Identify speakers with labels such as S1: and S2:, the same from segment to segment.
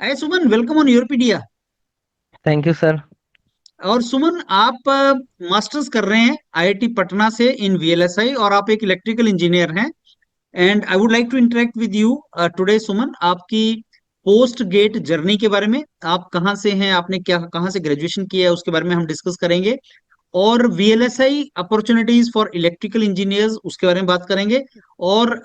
S1: अरे Suman, welcome on Europedia.
S2: Thank you sir.
S1: और सुमन, आप मास्टर्स कर रहे हैं आईआईटी पटना से इन वीएलएसआई, और आप एक इलेक्ट्रिकल इंजीनियर हैं। And I would like to interact with you today Suman, आपकी पोस्ट गेट जर्नी के बारे में। आप कहाँ से हैं, आपने क्या कहाँ से ग्रेजुएशन किया है, उसके बारे में हम डिस्कस करेंगे। और VLSI opportunities for electrical engineers, उसके बारे में बात करेंगे। और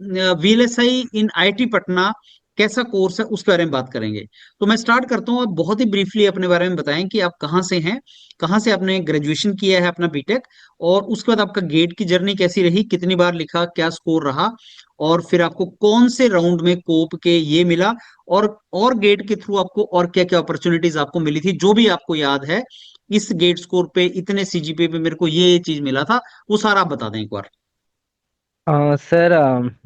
S1: वीएलएसआई इन आईटी पटना कैसा कोर्स है, उसके बारे में बात करेंगे। तो मैं स्टार्ट करता हूँ। आप बहुत ही ब्रीफली अपने बारे में बताएं कि आप कहाँ से हैं, कहाँ से आपने ग्रेजुएशन किया है अपना बीटेक, और उसके बाद आपका गेट की जर्नी कैसी रही, कितनी बार लिखा, क्या स्कोर रहा, और फिर आपको कौन से राउंड में कोप के ये मिला, और गेट के थ्रू आपको और क्या क्या अपॉर्चुनिटीज आपको मिली थी, जो भी आपको याद है। इस गेट स्कोर पे, इतने सीजीपीए पे मेरे को ये चीज मिला था, वो सारा आप बता दें एक बार।
S2: सर,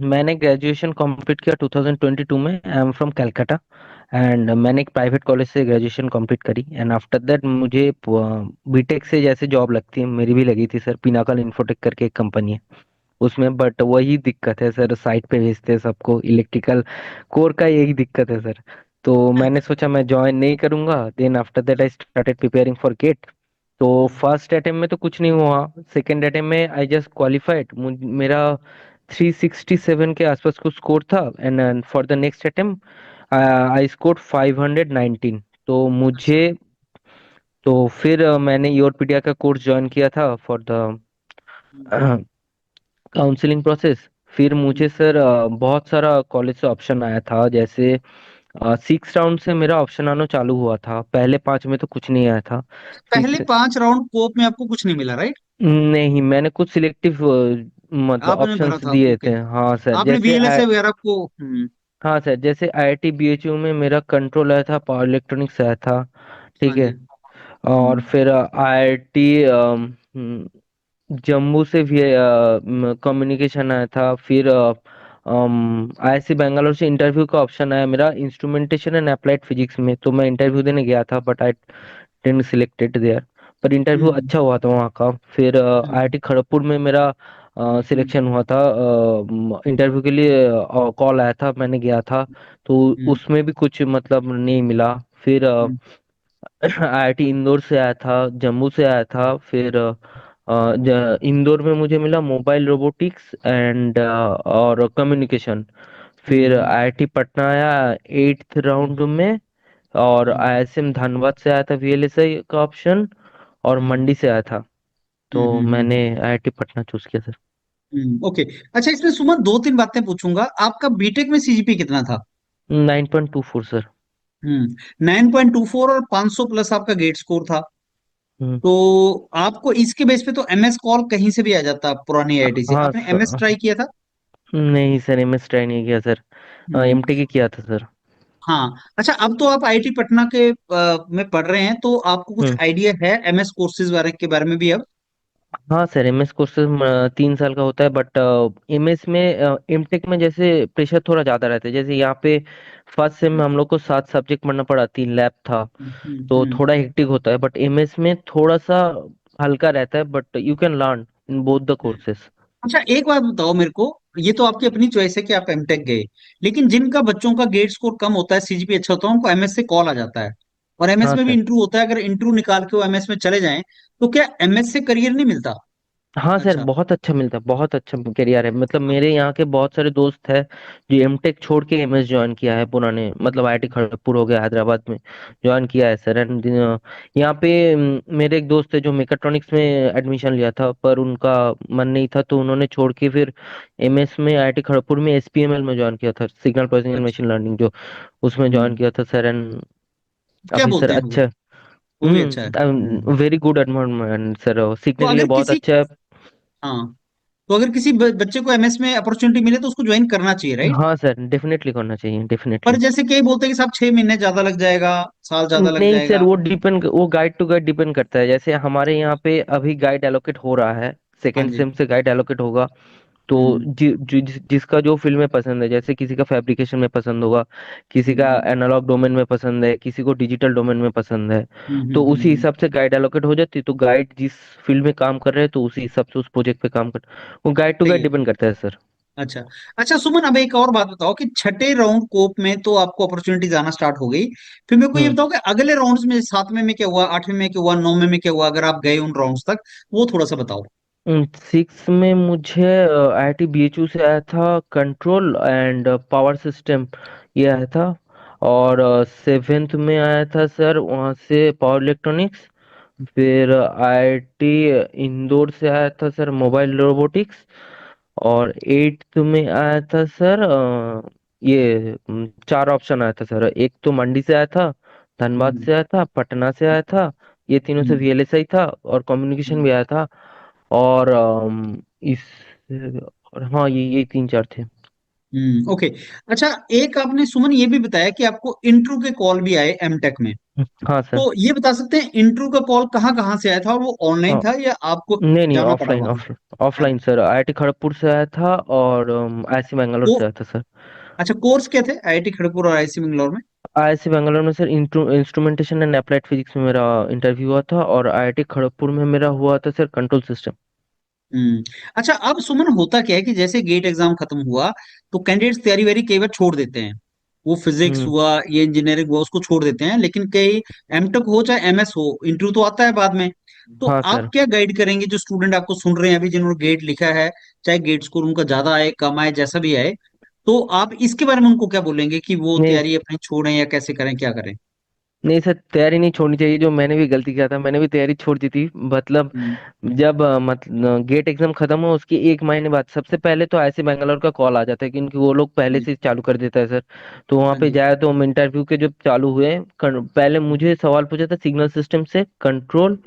S2: मैंने ग्रेजुएशन कंप्लीट किया 2022 में। I am from Calcutta and मैंने एक प्राइवेट कॉलेज से ग्रेजुएशन कंप्लीट करी एंड आफ्टर दैट मुझे बीटेक से जैसे जॉब लगती है मेरी भी लगी थी सर। पिनाकल इन्फोटेक करके एक कंपनी है उसमें। बट वही दिक्कत है सर, साइट पे भेजते हैं सबको इलेक्ट्रिकल कोर का, यही दिक्कत है सर। तो मैंने सोचा मैं ज्वाइन नहीं करूंगा। Then after that I started preparing for GATE. तो फर्स्ट अटेम्प्ट में तो कुछ नहीं हुआ। सेकेंड अटेम्प्ट में आई जस्ट क्वालिफाइड। मेरा 367 के आसपास कुछ स्कोर था and for the next attempt I score 519। तो
S1: अच्छा।
S2: मुझे तो फिर मैंने योरपीडिया का कोर्स ज्वाइन किया था फॉर द काउंसलिंग प्रोसेस। फिर मुझे सर बहुत सारा कॉलेज से ऑप्शन आया था। जैसे 6 राउंड से मेरा ऑप्शन आना चालू हुआ था, पहले 5 में तो कुछ नहीं आया था।
S1: पहले
S2: सिक्स
S1: 5 राउंड कोप में आपको कुछ नहीं मिला, राइट?
S2: नहीं, मैंने कुछ सिलेक्टिव मतलब
S1: आपने भरा
S2: ऑप्शंस
S1: था,
S2: दिए
S1: ओके।
S2: थे। हाँ सर,
S1: आपने
S2: जैसे
S1: वीएलएसए वगैरह को
S2: हाँ सर, जैसे आईआईटी बीएचयू में मेरा कंट्रोल आया था, पावर इलेक्ट्रॉनिक्स आया था।
S1: हाँ
S2: ठीक है।
S1: जी।
S2: और फिर आईआईटी जम्मू से भी कम्युनिकेशन आया था। फिर आईआईसी बेंगलोर से इंटरव्यू का ऑप्शन आया मेरा इंस्ट्रूमेंटेशन एंड अप्लाइड फिजिक्स में। तो मैं इंटरव्यू देने गया था but I didn't selected there. पर इंटरव्यू
S1: हम्म
S2: अच्छा हुआ था वहाँ का। फिर
S1: हम्म
S2: आईआईटी खड़गपुर में मेरा
S1: हम्म
S2: सिलेक्शन हुआ था। इंटरव्यू के लिए कॉल आया था, मैंने गया था। तो
S1: हम्म
S2: उसमें भी कुछ मतलब नहीं मिला। फिर
S1: हम्म
S2: आईआईटी इंदौर से आया था, जम्मू से आया था। फिर इंदौर में मुझे मिला मोबाइल रोबोटिक्स एंड और कम्युनिकेशन। फिर
S1: हम्म
S2: आईआईटी पटना आया 8th राउंड में। और
S1: हम्म
S2: आईएसएम धनबाद से आया था वीएलएसआई का ऑप्शन। और मंडी से आया था। तो मैंने
S1: हम्म
S2: आईआईटी पटना चूज किया सर।
S1: ओके। अच्छा, इसमें सुमन दो तीन बातें पूछूंगा। आपका बीटेक में सीजीपी कितना था?
S2: 9.24 सर।
S1: 9.24, और 500 प्लस आपका गेट स्कोर था।
S2: हम्म।
S1: तो आपको इसके बेस पे तो एमएस कॉल कहीं से भी आ जाता पुरानी आईआईटी से।
S2: हाँ
S1: आपने एमएस
S2: सर।
S1: ट्राई किया था?
S2: नहीं सर, एमएस ट्राई नहीं किया सर।
S1: हम्म
S2: एमटेक ही किया था सर।
S1: हाँ। अच्छा, अब तो आप आईआईटी पटना के में पढ़ रहे हैं, तो आपको कुछ
S2: हम्म।
S1: आइडिया है एमएस कोर्सेज के बारे में भी अब?
S2: हाँ सर, एमएस कोर्सेज 3 साल का होता है। बट एमएस में एमटेक में जैसे प्रेशर थोड़ा ज्यादा रहता है। जैसे यहाँ पे फर्स्ट सेम में हम लोग को 7 सब्जेक्ट पढ़ना पड़ा, 3 लैब था। तो
S1: हम्म।
S2: थोड़ा हेक्टिक होता है। बट एमएस में थोड़ा सा हल्का रहता है, but you can learn in both the courses.
S1: अच्छा, एक बात बताओ मेरे को। ये तो आपकी अपनी चॉइस है कि आप एमटेक गए, लेकिन जिनका बच्चों का गेट स्कोर कम होता है, सीजीपी अच्छा होता है, उनको एमएस से कॉल आ जाता है। और एमएस
S2: हाँ
S1: में भी
S2: सर।
S1: इंटरव्यू होता है। अगर इंटरव्यू निकाल के वो एमएस में चले जाएं, तो क्या एमएस से करियर नहीं मिलता?
S2: हाँ सर,
S1: अच्छा।
S2: बहुत अच्छा मिलता है, बहुत अच्छा करियर है। मतलब मेरे यहाँ के बहुत सारे दोस्त हैं जो एमटेक छोड़ के एमएस ज्वाइन किया है। पुराने मतलब आईआईटी खड़गपुर हो गया, हैदराबाद में ज्वाइन किया है सर। एंड यहाँ पे मेरे एक दोस्त है जो मेकाट्रॉनिक्स में एडमिशन लिया था, पर उनका मन नहीं था तो उन्होंने छोड़ के फिर एमएस में आईआईटी खड़गपुर में एसपीएमएल में ज्वाइन किया था, सिग्नल प्रोसेसिंग एंड
S1: अच्छा।
S2: मशीन लर्निंग जो उसमें ज्वाइन
S1: हम्म
S2: किया था सर। एंड
S1: क्या
S2: अभी सर
S1: बोलते हैं वो?
S2: अच्छा।
S1: वो भी अच्छा है।
S2: वेरी गुड एनवायरनमेंट सर,
S1: तो
S2: सीखने के लिए
S1: अगर
S2: बहुत
S1: किसी
S2: अच्छा है।
S1: हाँ, तो अगर किसी बच्चे को एमएस में अपॉर्चुनिटी मिले, तो उसको ज्वाइन करना चाहिए, राइट?
S2: हाँ सर, डेफिनेटली करना चाहिए,
S1: पर
S2: डेफिनेटली।
S1: जैसे कई बोलते हैं कि साहब 6 महीने ज्यादा लग जाएगा, साल ज्यादा लग
S2: नहीं सर,
S1: जाएगा।
S2: वो गाइड टू गाइड डिपेंड करता है। जैसे हमारे यहाँ पे अभी गाइड एलोकेट हो रहा है,
S1: हाँ
S2: सेकेंड
S1: जी।
S2: सेम से गाइड एलोकेट होगा। तो
S1: हम्म
S2: जिसका जो फील्ड में पसंद है, जैसे किसी का फैब्रिकेशन में पसंद होगा, किसी का
S1: हम्म
S2: एनालॉग डोमेन में पसंद है, किसी को डिजिटल डोमेन में पसंद है। तो उसी
S1: हम्म।
S2: हिसाब से गाइड एलोकेट हो जाती है। तो गाइड जिस फील्ड में काम कर रहे हैं तो उसी हिसाब से उस प्रोजेक्ट पे काम कर, वो गाइड टू
S1: सही
S2: गाइड
S1: है।
S2: डिपेंड करता है सर।
S1: अच्छा। अच्छा सुमन, अब एक और बात बताओ कि छठे राउंड कोप में तो आपको अपॉर्चुनिटीज आना स्टार्ट हो गई, फिर मेरे को ये
S2: हम्म।
S1: बताओ कि अगले राउंड्स में, सातवें में क्या हुआ, आठवें में क्या हुआ, नौवें में क्या हुआ, अगर आप गए उन राउंड्स तक, वो थोड़ा सा बताओ।
S2: सिक्स में मुझे IIT BHU से आया था कंट्रोल एंड पावर सिस्टम, ये आया था। और सेवेंथ में आया था सर वहाँ से पावर इलेक्ट्रॉनिक्स। फिर IIT इंदौर से आया था सर मोबाइल रोबोटिक्स। और एट्थ में आया था सर ये चार ऑप्शन आया था सर। एक तो मंडी से आया था, धनबाद
S1: हम्म।
S2: से आया था, पटना से आया था। ये तीनों से
S1: हम्म।
S2: VLSI था और कम्युनिकेशन
S1: हम्म।
S2: भी आया था। और इस और हाँ, ये तीन चार थे।
S1: ओके। अच्छा, एक आपने सुमन ये भी बताया कि आपको इंटरव्यू के कॉल भी आए एमटेक में,
S2: हाँ सर।
S1: तो ये बता सकते हैं इंटरव्यू का कॉल कहाँ कहाँ से आया था, और वो ऑनलाइन था या आपको
S2: नहीं नहीं,
S1: जाना पड़ा
S2: ऑफलाइन
S1: वहां?
S2: Offline sir. IIT खड़गपुर से आया था और IIC बैंगलोर
S1: वो,
S2: से आया था सर।
S1: अच्छा, कोर्स क्या थे आईआईटी खड़गपुर और आईआईसी बेंगलोर में?
S2: IIC बैंगलोर में sir instrumentation and applied physics में मेरा इंटरव्यू हुआ था, और IIT खड़गपुर में मेरा हुआ था सर कंट्रोल सिस्टम।
S1: हम्म। अच्छा, अब सुमन होता क्या है कि जैसे गेट एग्जाम खत्म हुआ तो कैंडिडेट्स तैयारी वेरी कई बार छोड़ देते हैं। वो फिजिक्स
S2: हम्म।
S1: हुआ, ये इंजीनियरिंग हुआ, उसको छोड़ देते हैं, लेकिन कई एमटेक हो चाहे एमएस हो, इंटरव्यू तो आता है बाद में। तो
S2: हाँ
S1: आप
S2: सर।
S1: क्या गाइड करेंगे जो स्टूडेंट आपको सुन रहे हैं अभी, जिन्होंने गेट लिखा है, चाहे गेट स्कोर उनका ज्यादा आए कम आए जैसा भी आए, तो आप इसके बारे में उनको क्या बोलेंगे कि वो
S2: नहीं
S1: तैयारी अपनी छोड़ें या कैसे करें, क्या करें?
S2: नहीं सर, तैयारी नहीं छोड़नी चाहिए। जो मैंने भी गलती किया था, मैंने भी तैयारी छोड़ दी थी। मतलब
S1: हम्म।
S2: जब मतलब गेट एग्जाम खत्म हो उसके एक महीने बाद सबसे पहले तो ऐसे बैंगलोर का कॉल आ जाता है, क्योंकि वो लोग पहले
S1: जी।
S2: से चालू कर देता है सर। तो वहाँ
S1: हाँ
S2: पे
S1: जी।
S2: जाए तो हम इंटरव्यू के जब चालू हुए, पहले
S1: हम्म।
S2: मुझे सवाल पूछा था सिग्नल सिस्टम से, कंट्रोल,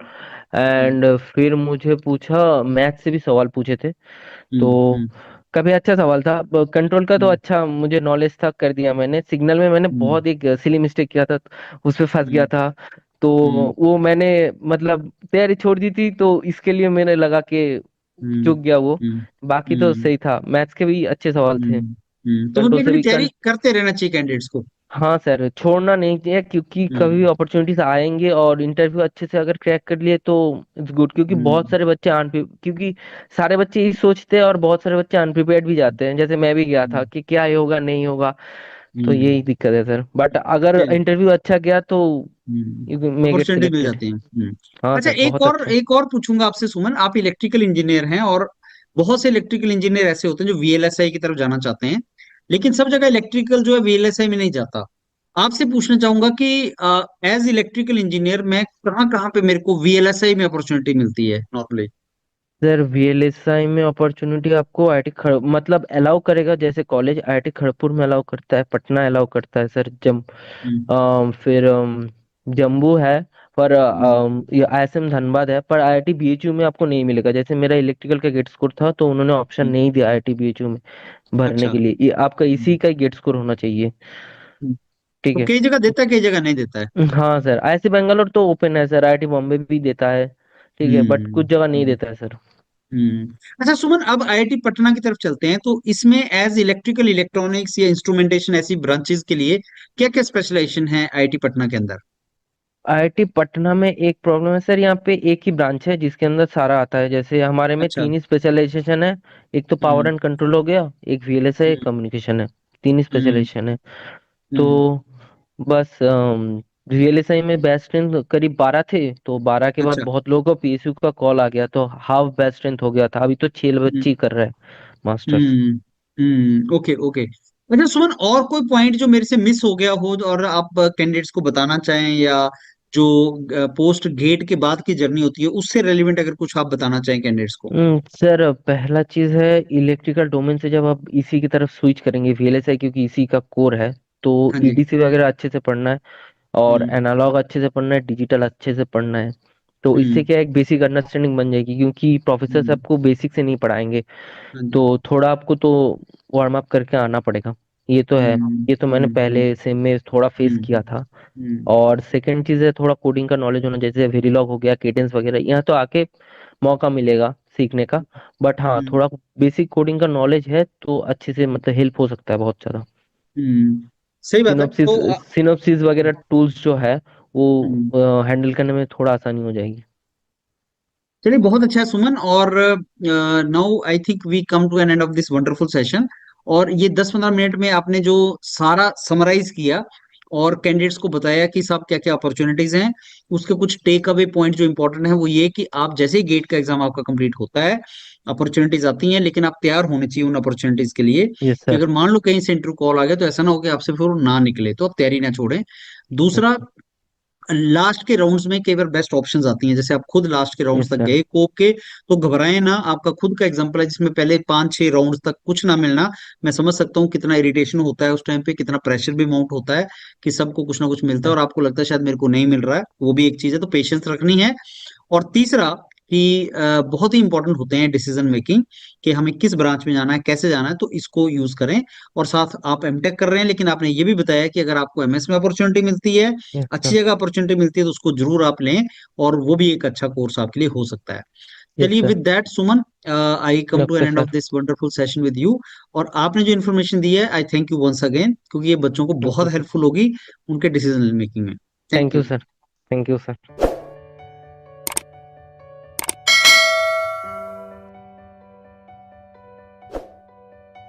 S1: हम्म।
S2: एंड फिर मुझे पूछा मैथ से भी सवाल पूछे थे।
S1: हम्म।
S2: तो
S1: हम्म।
S2: काफी अच्छा सवाल था। कंट्रोल का तो
S1: हम्म।
S2: अच्छा मुझे नॉलेज था, कर दिया मैंने। सिग्नल में मैंने
S1: हम्म।
S2: बहुत एक सिली मिस्टेक किया था, उस पे फंस गया
S1: हम्म।
S2: था। तो
S1: हम्म।
S2: वो मैंने मतलब तैयारी छोड़ दी थी, तो इसके लिए मैंने लगा कि
S1: हम्म।
S2: चूक गया वो।
S1: हम्म।
S2: बाकी तो
S1: हम्म।
S2: सही था, मैथ्स के भी अच्छे सवाल थे।
S1: तो
S2: कंट्रोल
S1: मतलब
S2: से
S1: अपनी
S2: भी
S1: तैयारी करते रहना चाहिए कैंडिडेट्स को।
S2: हाँ सर, छोड़ना नहीं चाहिए, क्योंकि कभी भी
S1: हम्म।
S2: अपॉर्चुनिटीज आएंगे और इंटरव्यू अच्छे से अगर क्रैक कर लिए तो इट्स गुड। क्योंकि बहुत
S1: हम्म।
S2: सारे बच्चे क्योंकि सारे बच्चे यही सोचते हैं और बहुत सारे बच्चे अनप्रिपेयर्ड भी जाते हैं, जैसे मैं भी गया था
S1: हम्म।
S2: कि क्या ये होगा नहीं होगा। तो यही
S1: हम्म।
S2: दिक्कत है सर, बट अगर
S1: चलिए।
S2: इंटरव्यू अच्छा गया तो you may get
S1: opportunity mill
S2: selected.
S1: जाती है।
S2: हाँ
S1: अच्छा,
S2: सर, बहुत अच्छा।
S1: एक और पूछूंगा आपसे सुमन, आप इलेक्ट्रिकल इंजीनियर हैं, और बहुत से इलेक्ट्रिकल इंजीनियर ऐसे होते हैं जो वीएलएसआई की तरफ जाना चाहते हैं, लेकिन सब जगह इलेक्ट्रिकल जो है वीएलएसआई में नहीं जाता। आपसे पूछना चाहूंगा कि एज इलेक्ट्रिकल इंजीनियर मैं कहाँ कहाँ पे मेरे को वीएलएसआई में अपॉर्चुनिटी मिलती है नॉर्मली?
S2: सर VLSI में अपॉर्चुनिटी आपको IIT मतलब अलाउ करेगा, जैसे कॉलेज IIT खड़गपुर में अलाउ करता है, पटना अलाउ करता है सर।
S1: हम्म।
S2: फिर जम्मू है। पर
S1: हम्म।
S2: ये ISM धनबाद है, पर IIT BHU में आपको नहीं मिलेगा। जैसे मेरा इलेक्ट्रिकल का गेट स्कोर था तो उन्होंने ऑप्शन
S1: हम्म।
S2: नहीं दिया IIT BHU में भरने
S1: अच्छा।
S2: के लिए। ये आपका इसी
S1: हम्म।
S2: का गेट स्कोर होना चाहिए।
S1: हम्म।
S2: ठीक
S1: तो
S2: है।
S1: कई जगह देता है, कई जगह नहीं देता है।
S2: हाँ सर, IIC बैंगलोर तो ओपन है सर, IIT बॉम्बे भी देता है। ठीक है, बट
S1: हम्म।
S2: कुछ जगह नहीं
S1: हम्म।
S2: देता है सर।
S1: अच्छा सुमन, अब आईआईटी पटना की तरफ चलते हैं, तो इसमें एज इलेक्ट्रिकल इलेक्ट्रॉनिक्स या इंस्ट्रूमेंटेशन ऐसी ब्रांचेस के लिए क्या क्या स्पेशलाइजेशन है आईआईटी पटना के अंदर?
S2: IIT पटना में एक प्रॉब्लम है सर, यहाँ पे एक ही ब्रांच है जिसके अंदर सारा आता है। जैसे हमारे में
S1: अच्छा।
S2: तीन ही स्पेशलाइजेशन है। एक तो पावर
S1: हम्म।
S2: एंड कंट्रोल हो गया, एक VLSI, एक
S1: हम्म।
S2: कम्युनिकेशन है। तीन ही
S1: हम्म।
S2: स्पेशलाइजेशन है। तो
S1: हम्म।
S2: बस VLSI में बेस्ट स्ट्रेंथ करीब 12 थे, तो 12 के बाद
S1: अच्छा।
S2: बहुत लोगों को PSU का कॉल आ गया, तो हाफ बेस्ट स्ट्रेंथ हो गया था। अभी तो 6
S1: हम्म।
S2: बच्चे ही कर रहे हैं मास्टर्स।
S1: हम्म। Okay, okay. अच्छा सुमन, और कोई पॉइंट जो मेरे से मिस हो गया हो और आप कैंडिडेट्स को बताना चाहें, या जो पोस्ट गेट के बाद की जर्नी होती है उससे रेलिवेंट अगर कुछ आप बताना चाहें कैंडिडेट्स को?
S2: सर पहला चीज है, इलेक्ट्रिकल डोमेन से जब आप इसी की तरफ स्विच करेंगे, VLSI क्योंकि इसी का कोर है, तो
S1: हाँ जी।
S2: EDC वगैरह अच्छे से पढ़ना है, और
S1: हम्म।
S2: एनालॉग अच्छे से पढ़ना है, डिजिटल अच्छे से पढ़ना है। तो इससे
S1: हम्म।
S2: क्या है, एक बेसिक अंडरस्टैंडिंग बन जाएगी, क्योंकि प्रोफेसर
S1: हम्म।
S2: आपको बेसिक से नहीं पढ़ाएंगे।
S1: हाँ जी।
S2: तो थोड़ा आपको तो वार्म अप करके आना पड़ेगा। ये तो है।
S1: हम्म।
S2: ये तो मैंने
S1: हम्म। हम्म।
S2: पहले सेम में थोड़ा फेस
S1: हम्म।
S2: किया था।
S1: हम्म।
S2: और सेकंड चीज है थोड़ा कोडिंग का नॉलेज होना, जैसे वेरिलॉग हो गया, केडेंस वगैरह, यहाँ तो आके मौका मिलेगा सीखने का। बट हाँ,
S1: हम्म।
S2: थोड़ा बेसिक कोडिंग का नॉलेज है तो अच्छे से मतलब हेल्प हो सकता है बहुत ज्यादा।
S1: सही बात है।
S2: सिनोप्सिस
S1: तो
S2: सिनोप्सिस वगैरह टूल्स जो है वो
S1: हम्म,
S2: हैंडल करने में थोड़ा आसानी हो जाएगी।
S1: चलिए, बहुत अच्छा है सुमन। और now I think we come to an end of this wonderful session. और ये 10-15 मिनट में आपने जो सारा समराइज किया और कैंडिडेट्स को बताया कि साहब क्या क्या अपॉर्चुनिटीज हैं, उसके कुछ टेक अवे पॉइंट जो इंपॉर्टेंट है वो ये कि आप जैसे ही गेट का एग्जाम आपका कंप्लीट होता है, अपॉर्चुनिटीज आती हैं, लेकिन आप तैयार होने चाहिए उन अपॉर्चुनिटीज के लिए।
S2: यस
S1: कि
S2: सर।
S1: अगर मान लो कहीं से इंटरव्यू कॉल आ गया तो ऐसा ना हो कि आपसे फिर वो ना निकले, तो आप तैयारी ना छोड़ें।
S2: यस
S1: दूसरा,
S2: सर।
S1: लास्ट के राउंड्स में कई बार बेस्ट ऑप्शंस आती हैं, जैसे आप खुद लास्ट के राउंड्स
S2: यस
S1: तक
S2: सर।
S1: गए कोप के, तो घबराएं ना। आपका खुद का एग्जांपल है जिसमें पहले 5-6 राउंड्स तक कुछ ना मिलना। मैं समझ सकता हूँ कितना इरिटेशन होता है उस टाइम पे, कितना प्रेशर भी माउंट होता है कि सबको कुछ ना कुछ मिलता है और आपको लगता है शायद मेरे को नहीं मिल रहा है, वो भी एक चीज है, तो पेशेंस रखनी है। और तीसरा कि बहुत ही इंपॉर्टेंट होते हैं डिसीजन मेकिंग, कि हमें किस ब्रांच में जाना है, कैसे जाना है, तो इसको यूज करें। और साथ आप एमटेक कर रहे हैं, लेकिन आपने ये भी बताया कि अगर आपको एमएस में अपॉर्चुनिटी मिलती है,
S2: यस
S1: अच्छी
S2: सर।
S1: जगह अपॉर्चुनिटी मिलती है, तो उसको जरूर आप लें। और वो भी एक अच्छा कोर्स आपके लिए हो सकता है।
S2: यस
S1: चलिए,
S2: sir.
S1: With that Suman, I come to an
S2: okay
S1: end of
S2: sir.
S1: This wonderful session with you. और आपने जो इन्फॉर्मेशन दी है, I thank you once again, क्योंकि ये बच्चों को
S2: थैंक
S1: बहुत
S2: यू सर।
S1: हेल्पफुल होगी उनके डिसीजन मेकिंग में। Thank
S2: thank you
S1: you.
S2: Sir. Thank you sir.